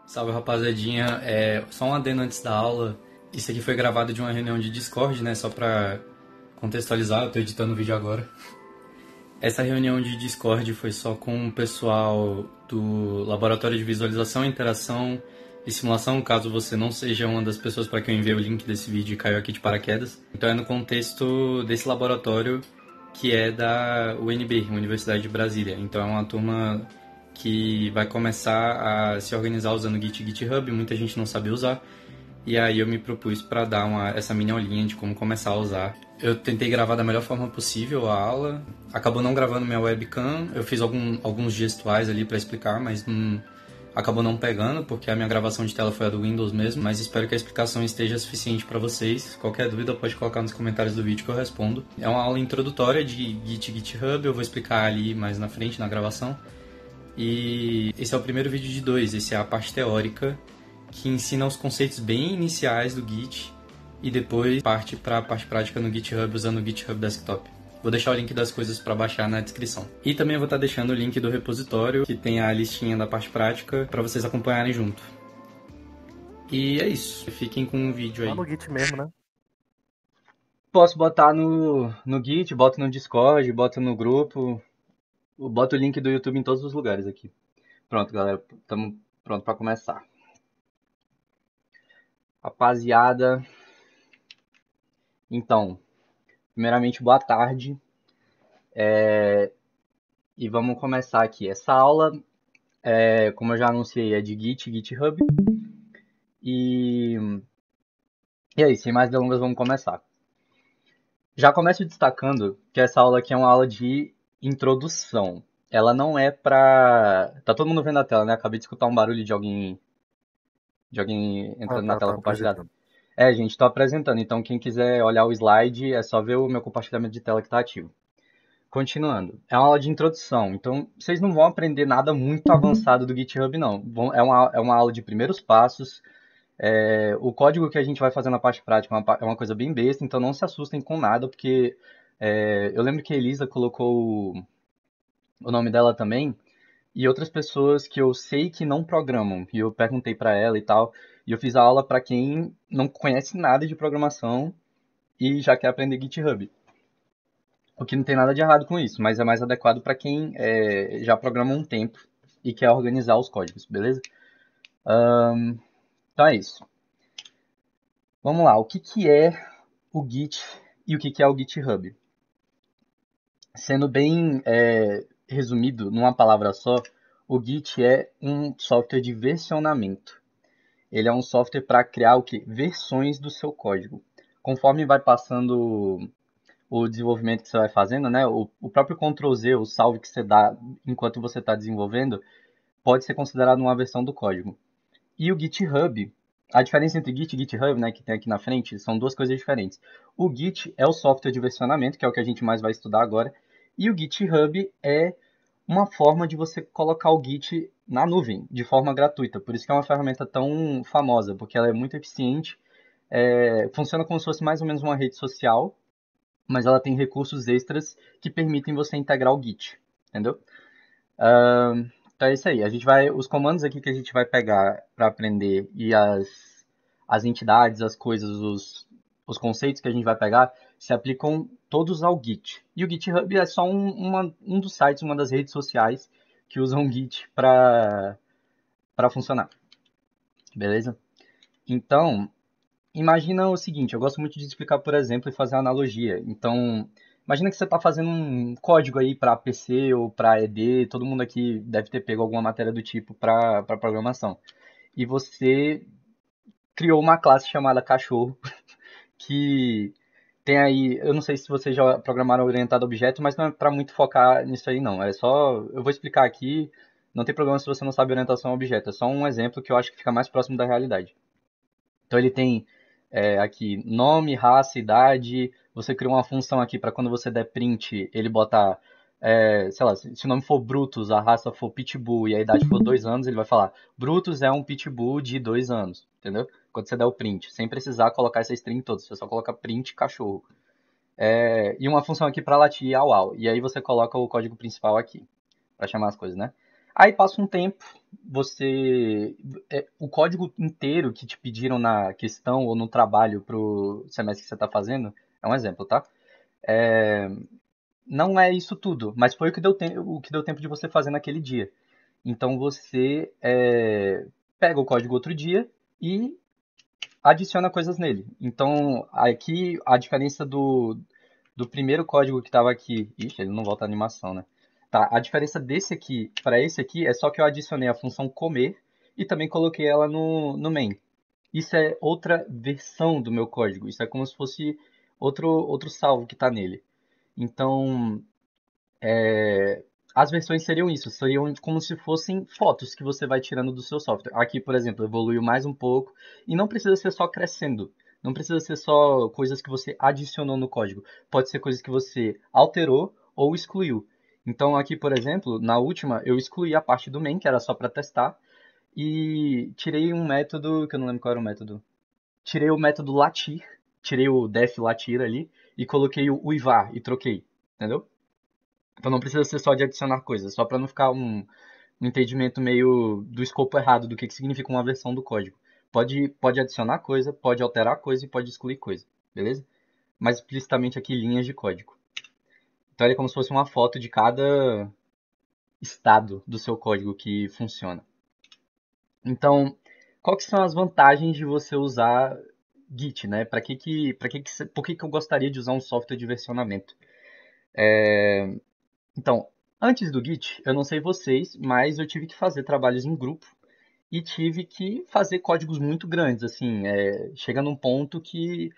Salve, rapaziadinha. Só um adendo antes da aula. Isso aqui foi gravado de uma reunião de Discord, né? Só pra contextualizar, eu tô editando o vídeo agora. Essa reunião de Discord foi só com o pessoal do Laboratório de Visualização, Interação e Simulação, caso você não seja uma das pessoas para quem eu enviei o link desse vídeo e caiu aqui de paraquedas. Então é no contexto desse laboratório que é da UNB, Universidade de Brasília. Então é uma turma que vai começar a se organizar usando Git e GitHub, muita gente não sabe usar. E aí eu me propus para dar essa mini aulinha de como começar a usar. Eu tentei gravar da melhor forma possível a aula. Acabou não gravando minha webcam. Eu fiz alguns gestuais ali para explicar, mas acabou não pegando, porque a minha gravação de tela foi a do Windows mesmo. Mas espero que a explicação esteja suficiente para vocês. Qualquer dúvida pode colocar nos comentários do vídeo que eu respondo. É uma aula introdutória de Git e GitHub. Eu vou explicar ali mais na frente, na gravação. E esse é o primeiro vídeo de dois. Esse é a parte teórica, que ensina os conceitos bem iniciais do Git e depois parte para a parte prática no GitHub usando o GitHub Desktop. Vou deixar o link das coisas para baixar na descrição. E também vou estar deixando o link do repositório, que tem a listinha da parte prática, para vocês acompanharem junto. E é isso. Fiquem com o vídeo aí. Lá no Git mesmo, né? Posso botar no Git, boto no Discord, boto no grupo, boto o link do YouTube em todos os lugares aqui. Pronto, galera. Estamos pronto para começar. Rapaziada, então, primeiramente, boa tarde. E vamos começar aqui. Essa aula, como eu já anunciei, é de Git, GitHub. E, e aí, sem mais delongas, vamos começar. Já começo destacando que essa aula aqui é uma aula de introdução. Ela não é pra... Tá todo mundo vendo a tela, né? Acabei de escutar um barulho de alguém Ah, entrando na tá tela compartilhada. apresentando. Gente, tô apresentando. Então, quem quiser olhar o slide, é só ver o meu compartilhamento de tela que tá ativo. Continuando, é uma aula de introdução, então vocês não vão aprender nada muito avançado do GitHub, não. É uma aula de primeiros passos. O código que a gente vai fazer na parte prática é uma coisa bem besta, então não se assustem com nada, porque eu lembro que a Elisa colocou o nome dela também, e outras pessoas que eu sei que não programam, e eu perguntei para ela e tal, e eu fiz a aula para quem não conhece nada de programação e já quer aprender GitHub. O que não tem nada de errado com isso, mas é mais adequado para quem já programa há um tempo e quer organizar os códigos, beleza? Então é isso. Vamos lá, o que, que é o Git e o que, que é o GitHub? Sendo bem resumido numa palavra só, o Git é um software de versionamento. Ele é um software para criar o quê? Versões do seu código. Conforme vai passando o desenvolvimento que você vai fazendo, né? O próprio Ctrl Z, o salve que você dá enquanto você está desenvolvendo, pode ser considerado uma versão do código. E o GitHub, a diferença entre Git e GitHub, né, que tem aqui na frente, são duas coisas diferentes. O Git é o software de versionamento, que é o que a gente mais vai estudar agora, e o GitHub é uma forma de você colocar o Git na nuvem, de forma gratuita. Por isso que é uma ferramenta tão famosa, porque ela é muito eficiente, funciona como se fosse mais ou menos uma rede social, mas ela tem recursos extras que permitem você integrar o Git, entendeu? Então é isso aí. Os comandos aqui que a gente vai pegar para aprender e as entidades, as coisas, os conceitos que a gente vai pegar se aplicam todos ao Git. E o GitHub é só um dos sites, uma das redes sociais que usam o Git para funcionar, beleza? Então, imagina o seguinte, eu gosto muito de explicar por exemplo e fazer analogia. Então, imagina que você está fazendo um código aí para PC ou para ED, todo mundo aqui deve ter pego alguma matéria do tipo para programação. E você criou uma classe chamada cachorro, que tem aí, eu não sei se vocês já programaram orientado a objeto, mas não é para muito focar nisso aí não. É só, eu vou explicar aqui, não tem problema se você não sabe orientação a objeto, é só um exemplo que eu acho que fica mais próximo da realidade. Então ele tem aqui nome, raça, idade. Você cria uma função aqui para quando você der print, ele botar, sei lá, se o nome for Brutus, a raça for Pitbull e a idade for 2 anos, ele vai falar Brutus é um Pitbull de 2 anos, entendeu? Quando você der o print, sem precisar colocar essa string toda, você só coloca print cachorro. E uma função aqui para latir au au. E aí você coloca o código principal aqui, para chamar as coisas, né? Aí passa um tempo, o código inteiro que te pediram na questão ou no trabalho pro semestre que você está fazendo, é um exemplo, tá? É, não é isso tudo, mas foi o que deu tempo de você fazer naquele dia. Então você pega o código outro dia e adiciona coisas nele. Então aqui a diferença do primeiro código que estava aqui. Ixi, ele não volta a animação, né? Tá, a diferença desse aqui para esse aqui é só que eu adicionei a função comer e também coloquei ela no main. Isso é outra versão do meu código. Isso é como se fosse outro salvo que está nele. Então, as versões seriam isso, seriam como se fossem fotos que você vai tirando do seu software. Aqui, por exemplo, evoluiu mais um pouco e não precisa ser só crescendo. Não precisa ser só coisas que você adicionou no código. Pode ser coisas que você alterou ou excluiu. Então, aqui, por exemplo, na última, eu excluí a parte do main, que era só para testar, e tirei um método, que eu não lembro qual era o método. Tirei o método latir, tirei o def latir ali, e coloquei o uivar e troquei. Entendeu? Então não precisa ser só de adicionar coisas, só para não ficar um entendimento meio do escopo errado do que significa uma versão do código. Pode adicionar coisa, pode alterar coisa e pode excluir coisa, beleza? Mas explicitamente aqui linhas de código. Então ele é como se fosse uma foto de cada estado do seu código que funciona. Então, qual que são as vantagens de você usar Git, né? Por que que eu gostaria de usar um software de versionamento? Então, antes do Git, eu não sei vocês, mas eu tive que fazer trabalhos em grupo e tive que fazer códigos muito grandes, assim, chega num ponto que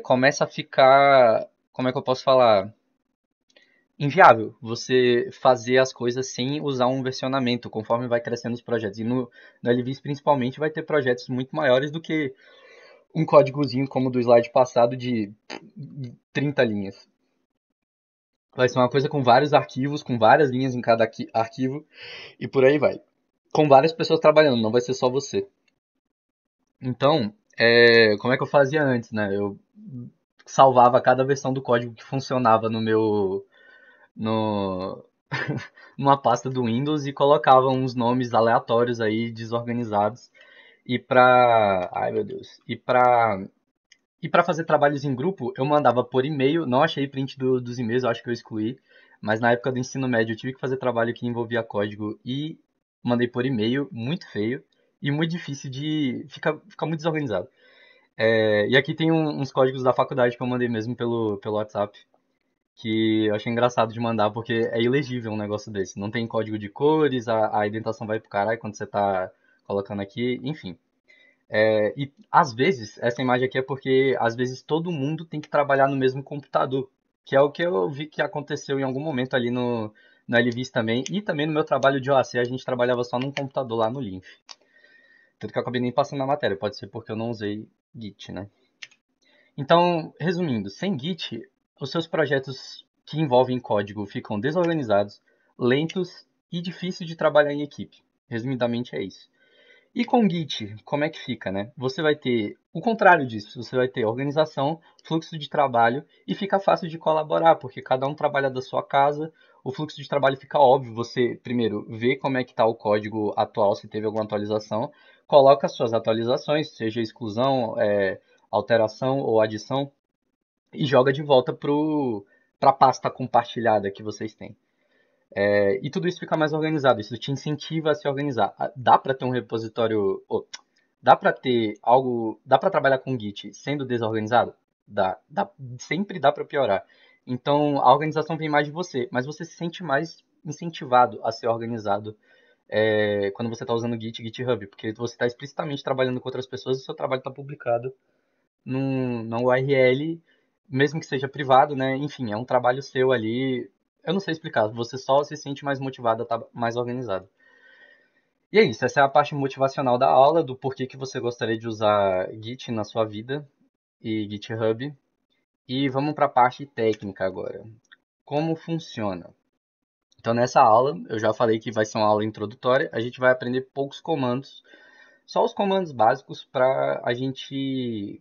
começa a ficar, como é que eu posso falar, inviável você fazer as coisas sem usar um versionamento, conforme vai crescendo os projetos. E no LVIS, principalmente, vai ter projetos muito maiores do que um códigozinho como o do slide passado de 30 linhas. Vai ser uma coisa com vários arquivos, com várias linhas em cada arquivo e por aí vai. Com várias pessoas trabalhando, não vai ser só você. Então, como é que eu fazia antes, né? Eu salvava cada versão do código que funcionava no, numa pasta do Windows e colocava uns nomes aleatórios aí, desorganizados. Ai meu Deus, e para fazer trabalhos em grupo, eu mandava por e-mail, não achei print dos e-mails, eu acho que eu excluí, mas na época do ensino médio eu tive que fazer trabalho que envolvia código e mandei por e-mail, muito feio e muito difícil fica muito desorganizado. E aqui tem uns códigos da faculdade que eu mandei mesmo pelo WhatsApp, que eu achei engraçado de mandar, porque é ilegível um negócio desse. Não tem código de cores, a indentação vai pro caralho quando você tá colocando aqui, enfim. E às vezes, essa imagem aqui é porque às vezes todo mundo tem que trabalhar no mesmo computador, que é o que eu vi que aconteceu em algum momento ali no LVIS também, e também no meu trabalho de OAC, a gente trabalhava só num computador lá no Linf. Tanto que eu acabei nem passando na matéria, pode ser porque eu não usei Git, né? Então, resumindo, sem Git, os seus projetos que envolvem código ficam desorganizados, lentos e difíceis de trabalhar em equipe. Resumidamente é isso. E com Git, como é que fica, né? Você vai ter o contrário disso, você vai ter organização, fluxo de trabalho e fica fácil de colaborar, porque cada um trabalha da sua casa, o fluxo de trabalho fica óbvio, você primeiro vê como é que está o código atual, se teve alguma atualização, coloca as suas atualizações, seja exclusão, alteração ou adição, e joga de volta para a pasta compartilhada que vocês têm. E tudo isso fica mais organizado, isso te incentiva a se organizar. Dá para ter um repositório, dá para ter algo, dá para trabalhar com Git sendo desorganizado? Sempre dá para piorar. Então a organização vem mais de você, mas você se sente mais incentivado a ser organizado quando você está usando Git e GitHub, porque você está explicitamente trabalhando com outras pessoas e o seu trabalho está publicado numa URL, mesmo que seja privado, né? Enfim, é um trabalho seu ali. Eu não sei explicar, você só se sente mais motivado a estar mais organizado. E é isso, essa é a parte motivacional da aula, do porquê que você gostaria de usar Git na sua vida e GitHub. E vamos para a parte técnica agora. Como funciona? Então, nessa aula, eu já falei que vai ser uma aula introdutória, a gente vai aprender poucos comandos, só os comandos básicos para a gente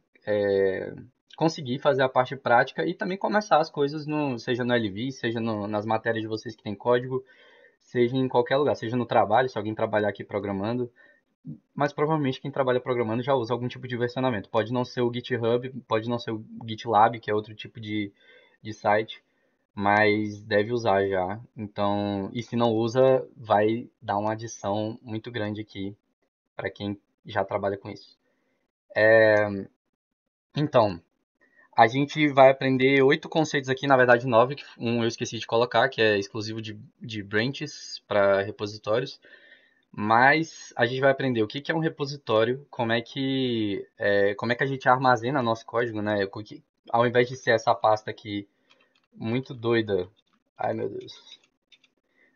conseguir fazer a parte prática e também começar as coisas, seja no LV, seja nas matérias de vocês que tem código, seja em qualquer lugar, seja no trabalho, se alguém trabalhar aqui programando, mas provavelmente quem trabalha programando já usa algum tipo de versionamento. Pode não ser o GitHub, pode não ser o GitLab, que é outro tipo de site, mas deve usar já. Então, e se não usa, vai dar uma adição muito grande aqui para quem já trabalha com isso. Então, a gente vai aprender 8 conceitos aqui, na verdade 9, que um eu esqueci de colocar, que é exclusivo de branches para repositórios. Mas a gente vai aprender o que que é um repositório, como é que a gente armazena nosso código, né? Ao invés de ser essa pasta aqui muito doida, ai meu Deus,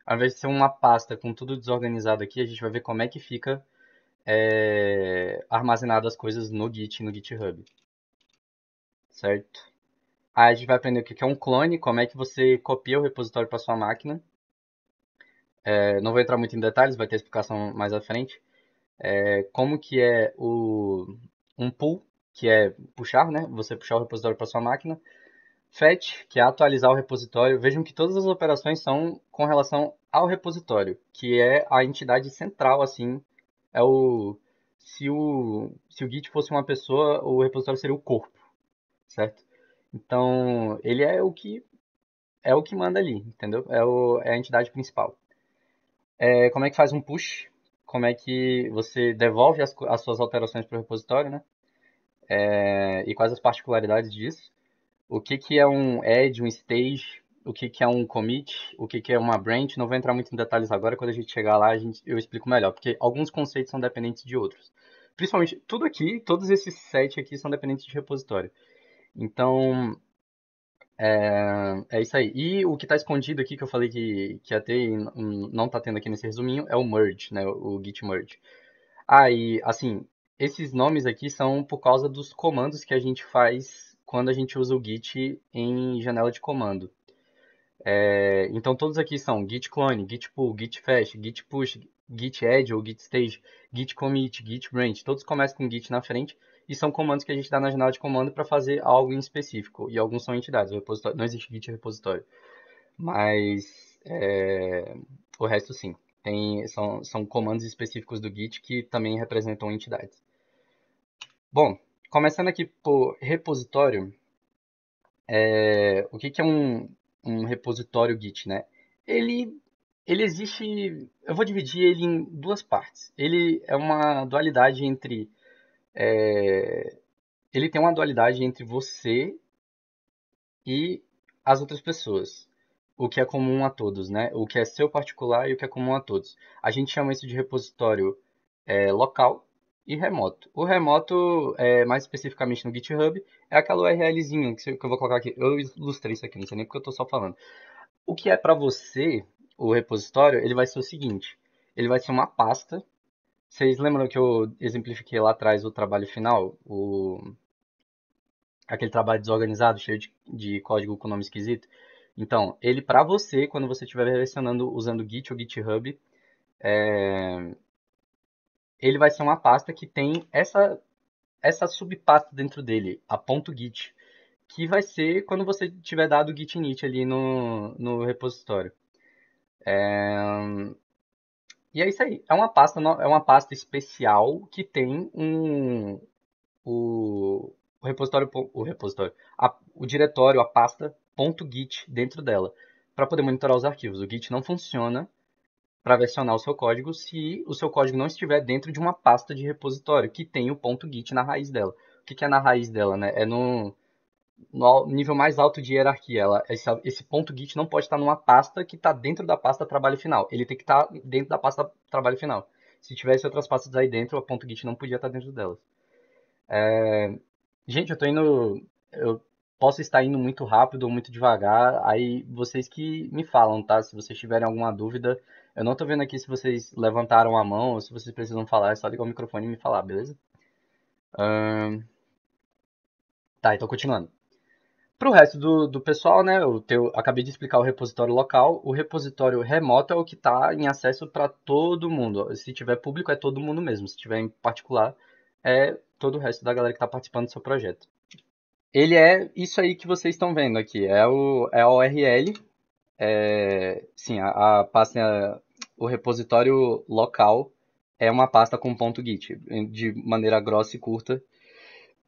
ao invés de ser uma pasta com tudo desorganizado aqui, a gente vai ver como é que fica armazenado as coisas no Git e no GitHub, certo? Aí a gente vai aprender o que que é um clone, como é que você copia o repositório para sua máquina. Não vou entrar muito em detalhes, vai ter explicação mais à frente. Como que é um pull, que é puxar, né? Você puxar o repositório para sua máquina. Fetch, que é atualizar o repositório. Vejam que todas as operações são com relação ao repositório, que é a entidade central, assim, é o se o Git fosse uma pessoa, o repositório seria o corpo, certo? Então, ele é o que manda ali, entendeu? É a entidade principal. Como é que faz um push? Como é que você devolve as suas alterações para o repositório, né? E quais as particularidades disso? O que que é um add, um stage? O que que é um commit? O que que é uma branch? Não vou entrar muito em detalhes agora, quando a gente chegar lá eu explico melhor, porque alguns conceitos são dependentes de outros. Principalmente, tudo aqui, todos esses 7 aqui são dependentes de repositório. Então, é isso aí. E o que está escondido aqui, que eu falei que ia ter e não está tendo aqui nesse resuminho, é o merge, né? O git merge. E assim, esses nomes aqui são por causa dos comandos que a gente faz quando a gente usa o Git em janela de comando. Então todos aqui são git clone, git pull, git fetch, git push, git add ou git stage, git commit, git branch. Todos começam com git na frente e são comandos que a gente dá na janela de comando para fazer algo em específico. E alguns são entidades. O repositório, não existe git repositório, mas o resto sim. São comandos específicos do Git que também representam entidades. Bom, começando aqui por repositório, o que que é um repositório Git, né? Ele, ele existe, eu vou dividir ele em duas partes. É, ele tem uma dualidade entre você e as outras pessoas. O que é comum a todos, né? O que é seu particular e o que é comum a todos. A gente chama isso de repositório local e remoto. O remoto, mais especificamente no GitHub, é aquela URLzinha que eu vou colocar aqui. Eu ilustrei isso aqui, não sei nem porque eu estou só falando. O que é para você, o repositório, ele vai ser o seguinte. Ele vai ser uma pasta. Vocês lembram que eu exemplifiquei lá atrás o trabalho final? Aquele trabalho desorganizado, cheio de código com nome esquisito? Então, ele para você, quando você estiver versionando usando Git ou GitHub, ele vai ser uma pasta que tem essa subpasta dentro dele, a .git, que vai ser quando você tiver dado o git init ali no repositório. E é isso aí. É uma pasta especial que tem o repositório, o diretório, a pasta .git dentro dela, para poder monitorar os arquivos. O Git não funciona para versionar o seu código se o seu código não estiver dentro de uma pasta de repositório que tem o .git na raiz dela. O que é na raiz dela, né? É no nível mais alto de hierarquia. Esse ponto Git não pode estar numa pasta que está dentro da pasta trabalho final. Ele tem que estar dentro da pasta trabalho final. Se tivesse outras pastas aí dentro, o ponto Git não podia estar dentro delas. Gente, eu tô indo. Eu posso estar indo muito rápido ou muito devagar. Aí vocês que me falam, tá? Se vocês tiverem alguma dúvida. Eu não tô vendo aqui se vocês levantaram a mão ou se vocês precisam falar. É só ligar o microfone e me falar, beleza? Tá, então continuando. Para o resto do pessoal, né, acabei de explicar o repositório local. O repositório remoto é o que está em acesso para todo mundo. Se tiver público, é todo mundo mesmo. Se tiver em particular, é todo o resto da galera que está participando do seu projeto. Ele é isso aí que vocês estão vendo aqui. É a URL. Sim, a pasta o repositório local é uma pasta com ponto .git. De maneira grossa e curta,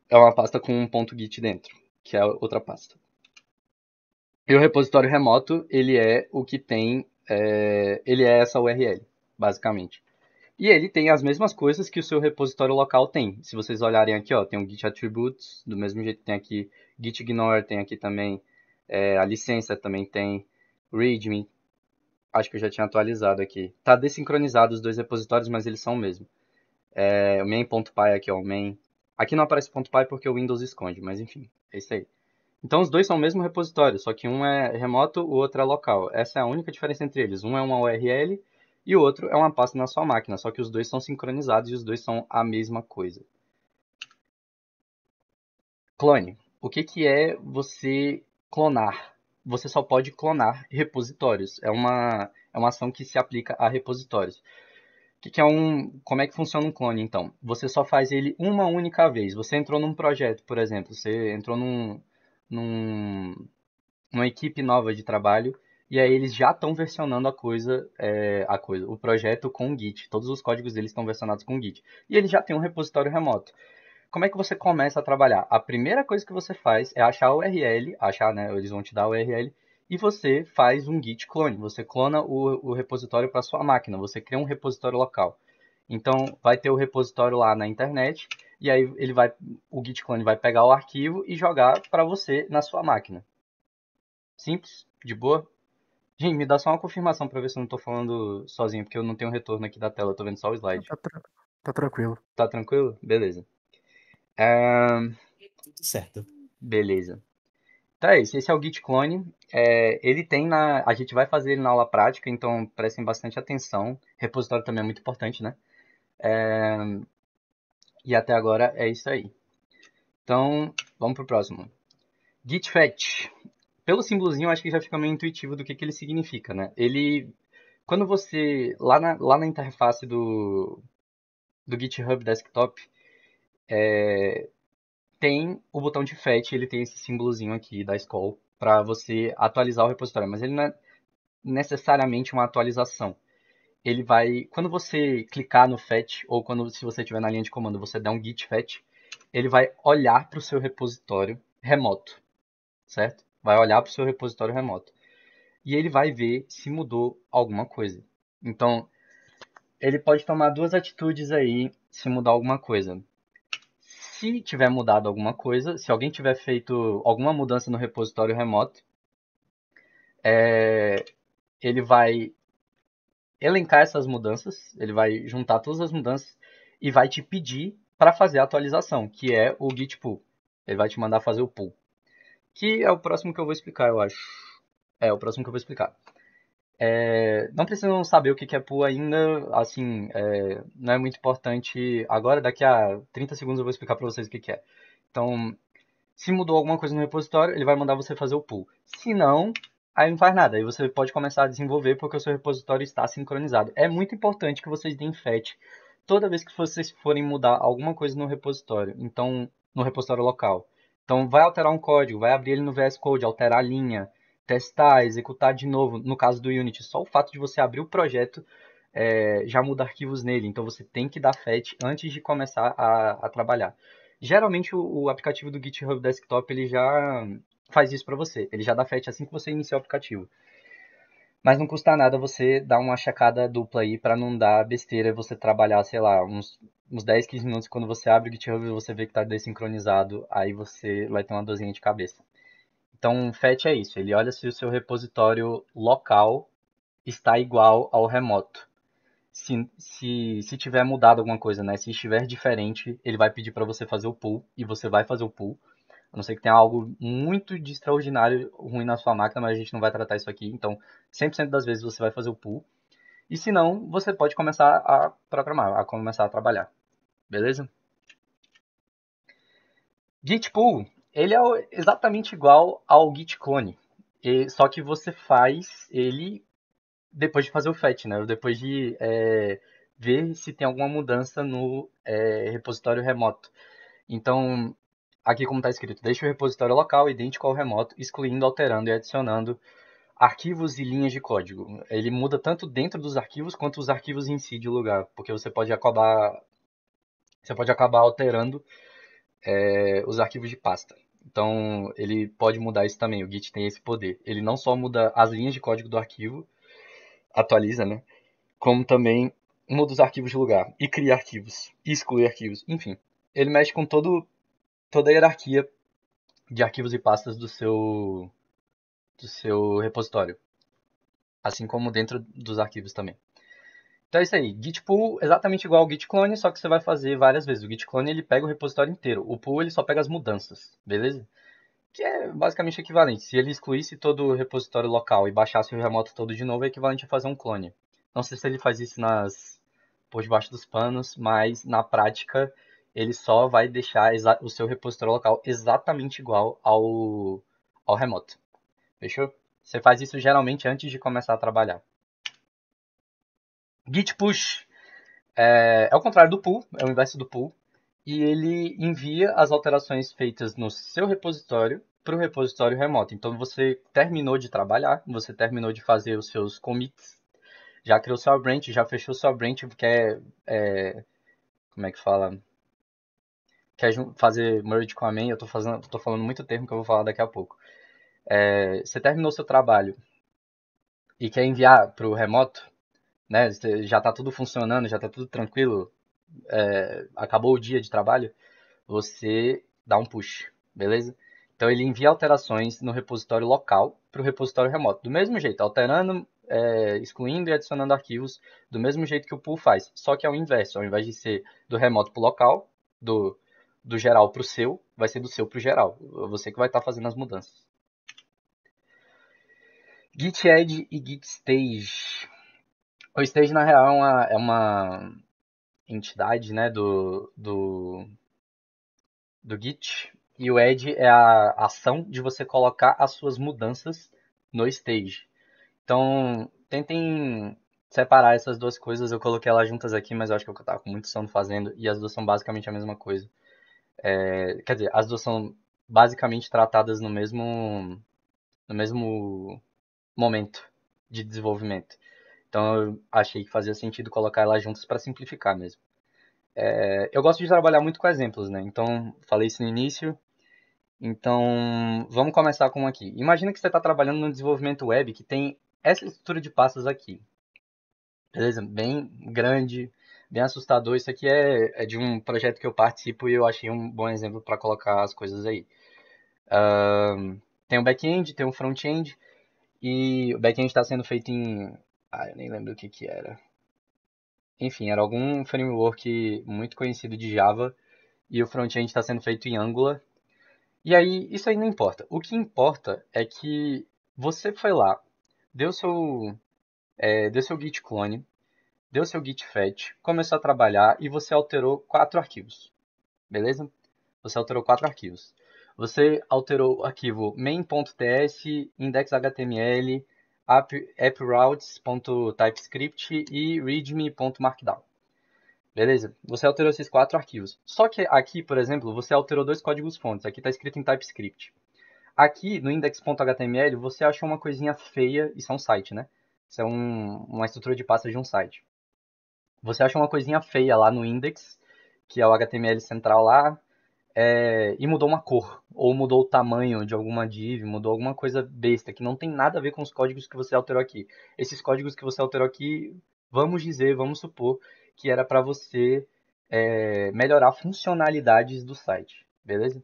é uma pasta com um ponto .git dentro, que é outra pasta. E o repositório remoto, ele é o que tem, ele é essa URL, basicamente. E ele tem as mesmas coisas que o seu repositório local tem. Se vocês olharem aqui, ó, tem o Git Attributes, do mesmo jeito que tem aqui Git Ignore, tem aqui também a licença, também tem README. Acho que eu já tinha atualizado aqui. Tá desincronizado os dois repositórios, mas eles são o mesmo. O main.py aqui, ó, o main. Aqui não aparece .py porque o Windows esconde, mas enfim, é isso aí. Então os dois são o mesmo repositório, só que um é remoto, o outro é local. Essa é a única diferença entre eles. Um é uma URL e o outro é uma pasta na sua máquina, só que os dois são sincronizados e os dois são a mesma coisa. Clone. O que que é você clonar? Você só pode clonar repositórios. É uma ação que se aplica a repositórios. Como é que funciona um clone, então? Você só faz ele uma única vez. Você entrou num projeto, por exemplo, você entrou num, numa equipe nova de trabalho e aí eles já estão versionando o projeto com o Git. Todos os códigos deles estão versionados com o Git. E eles já têm um repositório remoto. Como é que você começa a trabalhar? A primeira coisa que você faz é achar a URL, né? Eles vão te dar a URL e você faz um Git clone. Você clona o repositório para sua máquina. Você cria um repositório local. Então, vai ter o repositório lá na internet e aí o Git clone vai pegar o arquivo e jogar para você na sua máquina. Simples, de boa. Gente, me dá só uma confirmação para ver se eu não estou falando sozinho, porque eu não tenho retorno aqui da tela, eu tô vendo só o slide. Tá tranquilo. Tá tranquilo? Beleza. É, Tudo certo. beleza. Então é isso, esse é o Git clone. Ele tem a gente vai fazer ele na aula prática, então prestem bastante atenção. Repositório também é muito importante, né? E até agora é isso aí. Então, vamos pro próximo. Git fetch. Pelo símbolozinho, eu acho que já fica meio intuitivo do que ele significa, né? Quando você, lá na interface do GitHub Desktop, tem o botão de fetch, ele tem esse símbolozinho aqui da scroll para você atualizar o repositório, mas ele não é necessariamente uma atualização. Quando você clicar no fetch, ou se você estiver na linha de comando, você der um git fetch, ele vai olhar para o seu repositório remoto, certo? Vai olhar para o seu repositório remoto. E ele vai ver se mudou alguma coisa. Então, ele pode tomar duas atitudes aí se mudar alguma coisa. Se tiver mudado alguma coisa, se alguém tiver feito alguma mudança no repositório remoto, ele vai elencar essas mudanças, ele vai juntar todas as mudanças e vai te pedir para fazer a atualização, que é o git pull. Ele vai te mandar fazer o pull, que é o próximo que eu vou explicar, eu acho. É o próximo que eu vou explicar. Não precisam saber o que é pull ainda, assim, não é muito importante. Agora, daqui a 30 segundos eu vou explicar para vocês o que é. Então, se mudou alguma coisa no repositório, ele vai mandar você fazer o pull. Se não, aí não faz nada. Aí você pode começar a desenvolver porque o seu repositório está sincronizado. É muito importante que vocês deem fetch toda vez que vocês forem mudar alguma coisa no repositório. Então, no repositório local. Então, vai alterar um código, vai abrir ele no VS Code, alterar a linha, testar, executar de novo. No caso do Unity, só o fato de você abrir o projeto já muda arquivos nele. Então, você tem que dar fetch antes de começar a trabalhar. Geralmente o aplicativo do GitHub Desktop ele já faz isso para você. Ele já dá fetch assim que você inicia o aplicativo. Mas não custa nada você dar uma checada dupla aí para não dar besteira você trabalhar, sei lá, uns 10, 15 minutos quando você abre o GitHub e você vê que está desincronizado, aí você vai ter uma dorzinha de cabeça. Então, fetch é isso, ele olha se o seu repositório local está igual ao remoto. Se tiver mudado alguma coisa, né? Se estiver diferente, ele vai pedir para você fazer o pull e você vai fazer o pull. A não ser que tenha algo muito de extraordinário ruim na sua máquina, mas a gente não vai tratar isso aqui. Então, 100% das vezes você vai fazer o pull. E se não, você pode começar a programar, a começar a trabalhar. Beleza? Git pull, ele é exatamente igual ao git clone. Só que você faz ele depois de fazer o fetch, né? Depois de ver se tem alguma mudança no repositório remoto. Então, aqui como está escrito, deixe o repositório local idêntico ao remoto, excluindo, alterando e adicionando arquivos e linhas de código. Ele muda tanto dentro dos arquivos quanto os arquivos em si de lugar, porque você pode acabar alterando os arquivos de pasta. Então, ele pode mudar isso também. O Git tem esse poder. Ele não só muda as linhas de código do arquivo, atualiza, né? Como também muda os arquivos de lugar e cria arquivos, e exclui arquivos, enfim. Ele mexe com toda a hierarquia de arquivos e pastas do seu repositório, assim como dentro dos arquivos também. Então é isso aí. Git pull exatamente igual ao git clone, só que você vai fazer várias vezes. O git clone ele pega o repositório inteiro. O pull ele só pega as mudanças, beleza? Que é basicamente equivalente. Se ele excluísse todo o repositório local e baixasse o remoto todo de novo, é equivalente a fazer um clone. Não sei se ele faz isso por debaixo dos panos, mas na prática ele só vai deixar o seu repositório local exatamente igual ao remoto. Fechou? Você faz isso geralmente antes de começar a trabalhar. Git push é o contrário do pull, é o inverso do pull. E ele envia as alterações feitas no seu repositório para o repositório remoto. Então você terminou de trabalhar, você terminou de fazer os seus commits, já criou sua branch, já fechou sua branch, como é que fala? Quer fazer merge com a main, tô falando muito termo que eu vou falar daqui a pouco. Você terminou seu trabalho e quer enviar para o remoto, né? Já está tudo funcionando, já está tudo tranquilo, acabou o dia de trabalho, você dá um push, beleza? Então ele envia alterações no repositório local para o repositório remoto. Do mesmo jeito, alterando, excluindo e adicionando arquivos, do mesmo jeito que o pull faz. Só que é o inverso, ao invés de ser do remoto para o local, do geral para o seu, vai ser do seu para o geral. Você que vai estar fazendo as mudanças. Git Add e Git Stage. O Stage, na real, é uma entidade, né, do Git, e o add é a ação de você colocar as suas mudanças no stage. Então, tentem separar essas duas coisas. Eu coloquei elas juntas aqui, mas eu acho que eu estava com muito sono fazendo, e as duas são basicamente a mesma coisa. Quer dizer, as duas são basicamente tratadas no mesmo momento de desenvolvimento. Então, eu achei que fazia sentido colocar elas juntas para simplificar mesmo. Eu gosto de trabalhar muito com exemplos, né? Então, falei isso no início. Então, vamos começar com um aqui. Imagina que você está trabalhando no desenvolvimento web que tem essa estrutura de pastas aqui. Beleza? Bem grande, bem assustador. Isso aqui é de um projeto que eu participo e eu achei um bom exemplo para colocar as coisas aí. Tem um back-end, tem um front-end, e o back-end está sendo feito em. Ah, eu nem lembro o que que era. Enfim, era algum framework muito conhecido de Java, e o front-end está sendo feito em Angular. E aí, isso aí não importa. O que importa é que você foi lá, deu seu git clone, deu seu git fetch, começou a trabalhar e você alterou 4 arquivos, beleza? Você alterou 4 arquivos. Você alterou o arquivo main.ts, index.html, approutes.typescript e readme.markdown. Beleza? Você alterou esses 4 arquivos. Só que aqui, por exemplo, você alterou 2 códigos-fontes. Aqui está escrito em TypeScript. Aqui no index.html você achou uma coisinha feia, isso é um site, né? Isso é uma estrutura de pasta de um site. Você achou uma coisinha feia lá no index, que é o HTML central lá, e mudou uma cor, ou mudou o tamanho de alguma div, mudou alguma coisa besta, que não tem nada a ver com os códigos que você alterou aqui. Esses códigos que você alterou aqui, vamos supor, que era para você melhorar funcionalidades do site, beleza?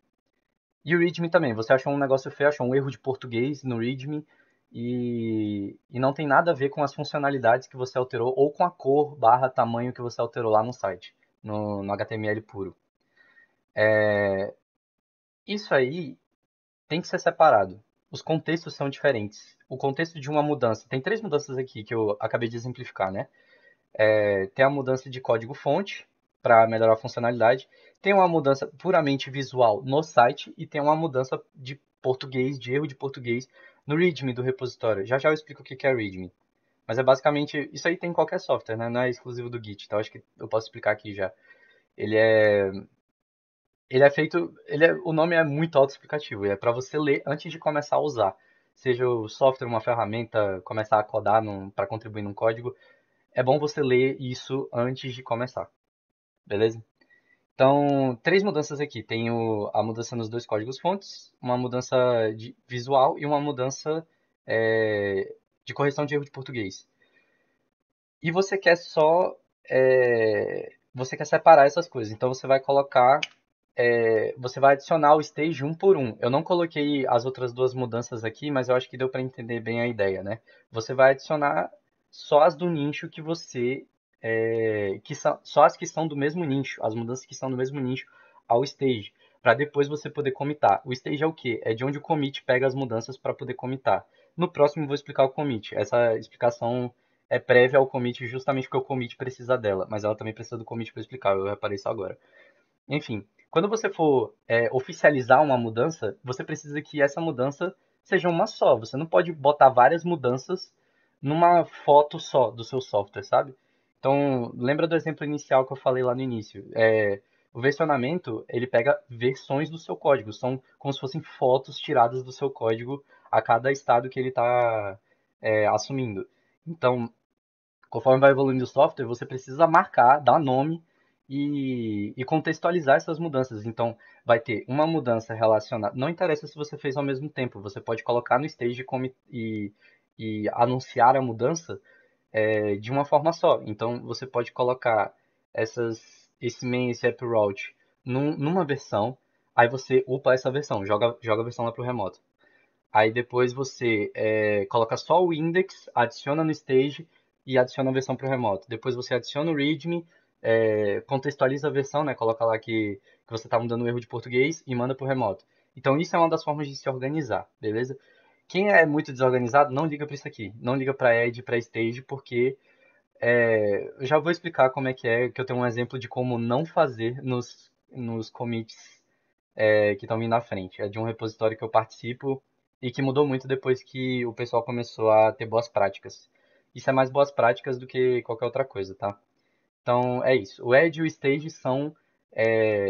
E o README também, você achou um negócio feio, achou um erro de português no README e não tem nada a ver com as funcionalidades que você alterou ou com a cor barra tamanho que você alterou lá no site, no HTML puro. Isso aí tem que ser separado. Os contextos são diferentes. O contexto de uma mudança, tem 3 mudanças aqui que eu acabei de exemplificar, né? Tem a mudança de código-fonte para melhorar a funcionalidade, tem uma mudança puramente visual no site e tem uma mudança de português, de erro de português no README do repositório. Já já eu explico o que é README. Mas é basicamente, isso aí tem em qualquer software, né? Não é exclusivo do Git, então acho que eu posso explicar aqui já. Ele é, ele é feito, o nome é muito autoexplicativo, é para você ler antes de começar a usar. seja o software uma ferramenta, começar a codar para contribuir num código, é bom você ler isso antes de começar, beleza? Então, três mudanças aqui. Tem a mudança nos dois códigos fontes, uma mudança visual e uma mudança de correção de erro de português. E você quer só. Você quer separar essas coisas. Então você vai colocar. Você vai adicionar o stage um por um. Eu não coloquei as outras duas mudanças aqui, mas eu acho que deu para entender bem a ideia, né? Você vai adicionar só as do nicho que você. Só as que são do mesmo nicho, as mudanças que são do mesmo nicho ao stage, para depois você poder comitar. O stage é o quê? É de onde o commit pega as mudanças para poder comitar. No próximo eu vou explicar o commit. Essa explicação é prévia ao commit justamente porque o commit precisa dela, mas ela também precisa do commit para explicar, eu reparei isso agora. Enfim, quando você for oficializar uma mudança, você precisa que essa mudança seja uma só. Você não pode botar várias mudanças numa foto só do seu software, sabe? Então, lembra do exemplo inicial que eu falei lá no início? O versionamento, ele pega versões do seu código. São como se fossem fotos tiradas do seu código a cada estado que ele está assumindo. Então, conforme vai evoluindo o software, você precisa marcar, dar nome e contextualizar essas mudanças. Então, vai ter uma mudança relacionada. Não interessa se você fez ao mesmo tempo, você pode colocar no stage e anunciar a mudança de uma forma só. Então, você pode colocar esse main, esse app route numa versão, aí você upa essa versão, joga a versão lá para o remoto. Aí depois você coloca só o index, adiciona no stage e adiciona a versão para o remoto. Depois você adiciona o readme, contextualiza a versão, né? Coloca lá que você está mudando o erro de português e manda para o remoto. Então isso é uma das formas de se organizar, beleza? Quem é muito desorganizado, não liga para isso aqui. Não liga para add, para stage, porque eu já vou explicar como é, que eu tenho um exemplo de como não fazer nos commits que estão vindo na frente. É de um repositório que eu participo e que mudou muito depois que o pessoal começou a ter boas práticas. Isso é mais boas práticas do que qualquer outra coisa, tá? Então é isso. O Edge e o Stage são,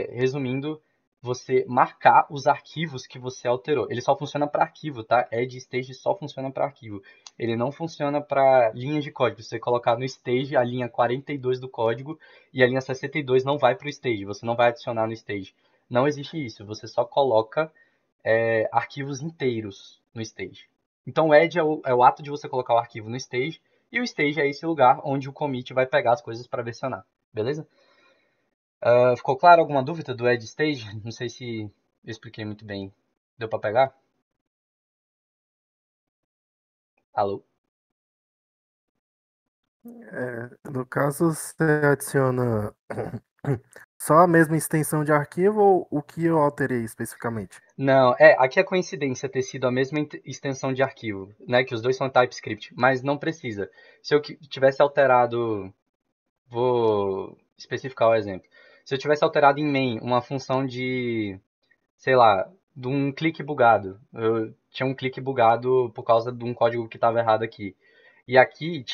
resumindo, você marcar os arquivos que você alterou. Ele só funciona para arquivo, tá? Edge e Stage só funciona para arquivo. Ele não funciona para linhas de código. Se você colocar no Stage a linha 42 do código e a linha 62 não vai para o Stage. Você não vai adicionar no Stage. Não existe isso. Você só coloca arquivos inteiros no Stage. Então o Edge é o ato de você colocar o arquivo no Stage e o stage é esse lugar onde o commit vai pegar as coisas para versionar, beleza? Ficou claro alguma dúvida do Edge Stage? Não sei se eu expliquei muito bem. Deu para pegar? Alô? No caso, você adiciona só a mesma extensão de arquivo ou o que eu alterei especificamente? Não, aqui é coincidência ter sido a mesma extensão de arquivo, né? Que os dois são TypeScript, mas não precisa. Se eu tivesse alterado, vou especificar o exemplo. Se eu tivesse alterado em main uma função de, sei lá, de um clique bugado. Eu tinha um clique bugado por causa de um código que estava errado aqui. E aqui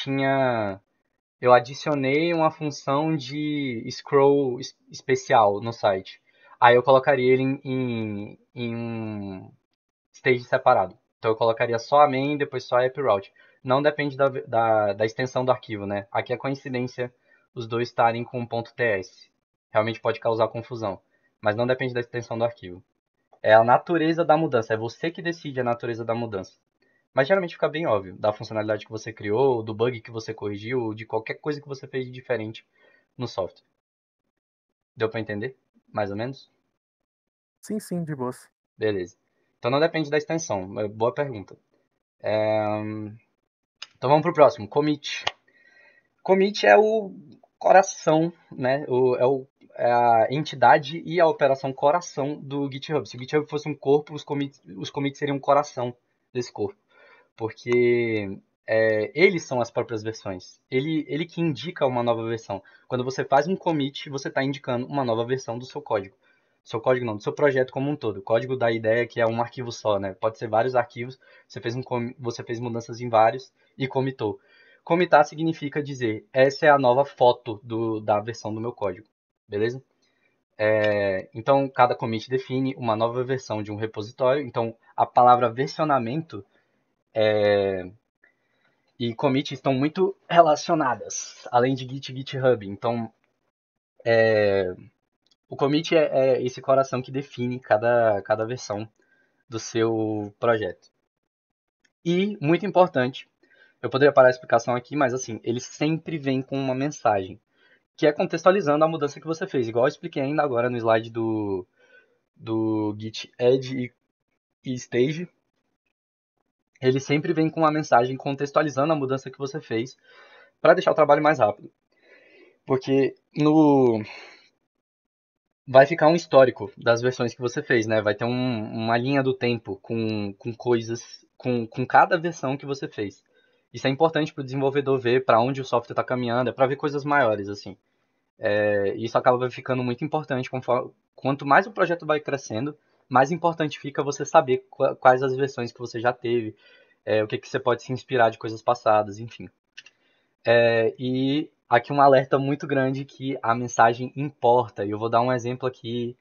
eu adicionei uma função de scroll especial no site. Aí eu colocaria ele em um stage separado. Então eu colocaria só a main, depois só a app route. Não depende da extensão do arquivo, né? Aqui é coincidência os dois estarem com .ts. Realmente pode causar confusão, mas não depende da extensão do arquivo. É a natureza da mudança, é você que decide a natureza da mudança. Mas geralmente fica bem óbvio, da funcionalidade que você criou, do bug que você corrigiu, de qualquer coisa que você fez de diferente no software. Deu para entender? Mais ou menos? Sim, sim, de boas. Beleza. Então não depende da extensão. Boa pergunta. Então vamos pro próximo. Commit. Commit é o coração, né? É a entidade e a operação coração do GitHub. Se o GitHub fosse um corpo, os commits seriam o coração desse corpo. Porque eles são as próprias versões. Ele que indica uma nova versão. Quando você faz um commit, você está indicando uma nova versão do seu código. Seu código não, do seu projeto como um todo. O código dá a ideia que é um arquivo só, né? Pode ser vários arquivos, você fez mudanças em vários e commitou. Commitar significa dizer, essa é a nova foto da versão do meu código, beleza? Então, cada commit define uma nova versão de um repositório. Então, a palavra versionamento E commit estão muito relacionadas, além de Git e GitHub. Então, o commit é esse coração que define cada versão do seu projeto. E, muito importante, eu poderia parar a explicação aqui, mas assim, ele sempre vem com uma mensagem, que é contextualizando a mudança que você fez. Igual eu expliquei ainda agora no slide do Git Add e Stage, ele sempre vem com uma mensagem contextualizando a mudança que você fez para deixar o trabalho mais rápido. Porque no vai ficar um histórico das versões que você fez, né? Vai ter uma linha do tempo com coisas, com cada versão que você fez. Isso é importante para o desenvolvedor ver para onde o software está caminhando, é para ver coisas maiores, assim. Isso acaba ficando muito importante. Quanto mais o projeto vai crescendo, mais importante fica você saber quais as versões que você já teve, o que você pode se inspirar de coisas passadas, enfim. E aqui um alerta muito grande que a mensagem importa. E eu vou dar um exemplo aqui,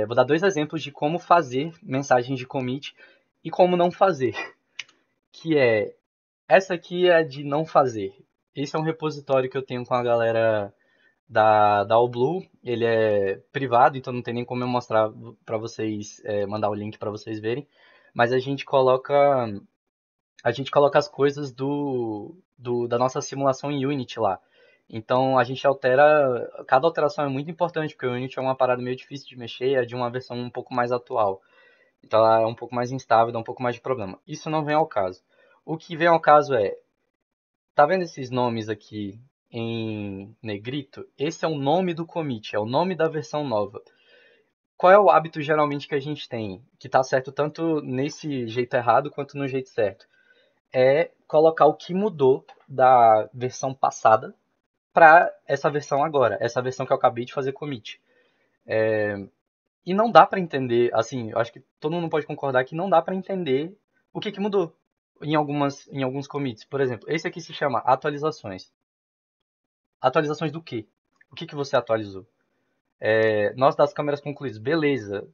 vou dar dois exemplos de como fazer mensagens de commit e como não fazer. Que essa aqui é de não fazer. Esse é um repositório que eu tenho com a galera da Allblue. Ele é privado, então não tem nem como eu mostrar para vocês, mandar o link para vocês verem. Mas a gente coloca as coisas da nossa simulação em Unity lá. Então a gente altera, cada alteração é muito importante, porque o Unity é uma parada meio difícil de mexer, é de uma versão um pouco mais atual. Então ela é um pouco mais instável, dá um pouco mais de problema. Isso não vem ao caso. O que vem ao caso tá vendo esses nomes aqui em negrito? Esse é o nome do commit, é o nome da versão nova. Qual é o hábito geralmente que a gente tem? Que tá certo tanto nesse jeito errado quanto no jeito certo? É colocar o que mudou da versão passada para essa versão agora, essa versão que eu acabei de fazer commit. E não dá para entender, assim, eu acho que todo mundo pode concordar que não dá para entender o que mudou em alguns commits. Por exemplo, esse aqui se chama atualizações. Atualizações do quê? O que você atualizou? Nós das câmeras concluídas, beleza,